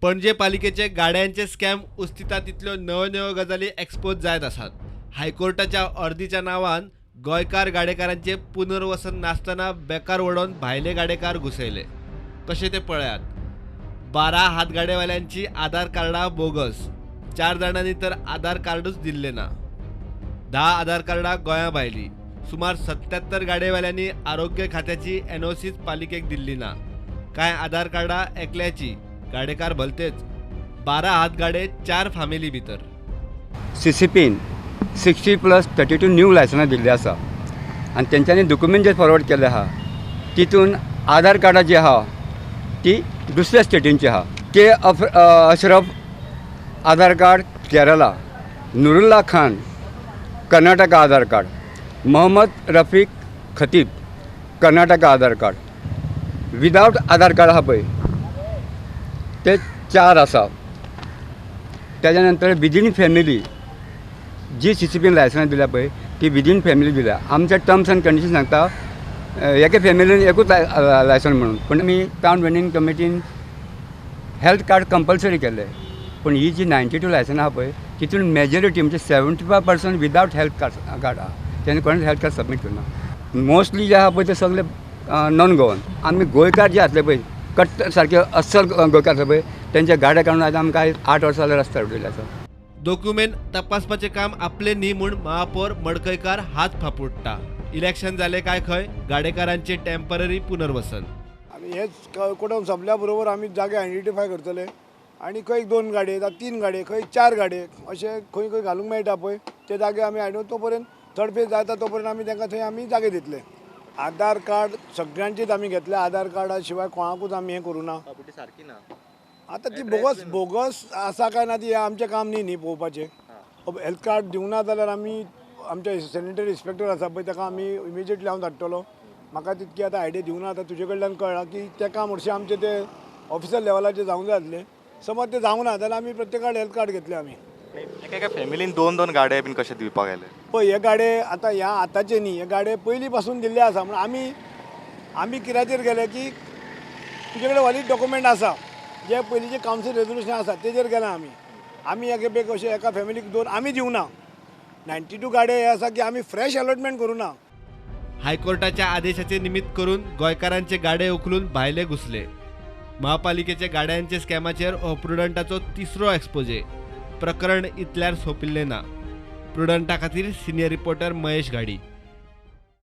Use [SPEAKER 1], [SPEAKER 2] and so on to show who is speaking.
[SPEAKER 1] पणजे पालिकेचे गाड्यांचे स्कॅम उस्तिता तितल्यो नव्यो नव्यो गजाली एक्सपोज जायत आसात। हायकोर्टाच्या अर्दीच्या नांवान गोंयकार गाडेकारांचे पुनर्वसन नासतना बेकार वडोवन भायले गाडेकार घुसयले। कशे ते पळयात। 12 हातगाडेवाल्यांची आधार कार्डां बोगस, 4 जाणांनी तर आधार कार्डूच दिल्ले ना। 10 आधार कार्डां गोंया भायली। सुमार 77 गाडेवाल्यांनी आरोग्य खात्याची एनओसीच पालिकेक दिल्ली ना। कांय आधार कार्डां एकल्याची, गाडेकार भलतेच। 12 हातगाडे 4 फामिली भितर।
[SPEAKER 2] CCPन 60+32 न्यू लायसन्स दिल्ली आसा आनी तेंच्यांनी डॉक्युमेंट जे फॉरवर्ड केले आहा तितून आधार कार्डां जी आहा ती दुसऱ्या स्टेटींची आहा। के अशरफ आधार कार्ड केरला, नुरुल्ला खान कर्नाटका आधार कार्ड, मोहम्मद रफीक खतीब कर्नाटका आधार कार्ड, विदाउट आधार कार्ड आहा पळय ते 4 आसा। त्याच्या नंतर विदीन फॅमिली जी CCPन लायसन्स दिल्या पळय ती विदीन फॅमिली दिल्या। आमच्या टर्म्स अँड कंडिशन सांगता एका फॅमिलीन एकूच लायसन्स म्हणून, पण आमी टावन प्लॅनिंग कमिटीन हेल्थ कार्ड कंपल्सरी केले। पण ही जी 92 लायसन्स आहा पळय तितून मेजॉरिटी म्हणजे 75% विदाउट हेल्थ कार्ड आहा। तेणे कोणेच हेल्थ कार्ड सबमीट करना। मोस्टली जे आहा पळय ते सगळे नॉन गोवन। आमी गोंयकार जे आसले पळय कट्टर सारके अस्सल गोंयकार आसा पळय तेंच्या गाड्या काडून आयज आमकां 8 वर्सां जाल्यार रस्त्यार उडयले आसा।
[SPEAKER 1] डॉक्युमेंट तपासपाचे काम आपले न्ही म्हूण महापौर मडकयकार हात फापुडटा। इलेक्शन जाले काय खंय गाडेकारांचे टेम्पररी पुनर्वसन।
[SPEAKER 3] आमी हेच कोडून संपल्या बरोबर आमी जागे आयडेंटिफाय करतले आनी खंय 2 गाडये 3 गाडये खंय 4 गाडये अशे खंय खंय घालूंक मेळटा पळय ते जागे आमी आयडेंटिफाय तो पर्यंत थर्ड फेज जाता तो पर्यंत आमी तांकां थंय आमी जागे दितले। आधार कार्ड सगळ्यांचीच आमी घेतले। आधार कार्डा शिवाय कोणाकूच आमी हें करूं ना।
[SPEAKER 4] सारकी ना
[SPEAKER 3] आतां ती बोगस आसा काय ना ती आमचें काम न्ही पळोवपाचें। हेल्थ कार्ड दिवं ना जाल्यार आमी आमचे सॅनिटरी इन्स्पेक्टर आसा पळय ताका आमी इमिजिएटली हांव धाडटलो। म्हाका तितकी आतां आयडिया दिवं ना। आतां तुजे कडल्यान कळ्ळां की तेका हरशीं आमचे ते ऑफिसर लेवलाचेर जावंक जाय आसलें। समज ते जावंक ना जाल्यार आमी प्रत्येकाक हेल्थ कार्ड घेतले आमी।
[SPEAKER 4] एका फॅमिलीन 2-2 गाडे बीन कशे दिवपाक गेले
[SPEAKER 3] पळय हे गाडे आतां ह्या आतांचे न्ही, हे गाडे पयलीं पासून दिल्ले आसा। म्हणून आमी कित्याचेर गेले की तुजे कडेन वॅलीड डॉक्युमेंट आसा जे पयलींचे कावन्सील रेजोल्युशन आसा तेजेर गेला आमी एकेपेक अशे एका फॅमिलीक 2 आमी दिवं ना। 92 गाडे हे आसा की आमी फ्रेश अलॉटमेंट करूं ना।
[SPEAKER 1] हायकोर्टाच्या आदेशाचे निमित्त करून गोंयकारांचे गाडे उखलून भायले घुसले। महापालिकेचे गाड्यांचे स्कॅमाचेर हो प्रुडंटाचो 3रो एक्सपोजे। प्रकरण इतल्यार सोंपिल्लें ना। प्रुडंटा खातीर सिनियर रिपोर्टर महेश घाडी।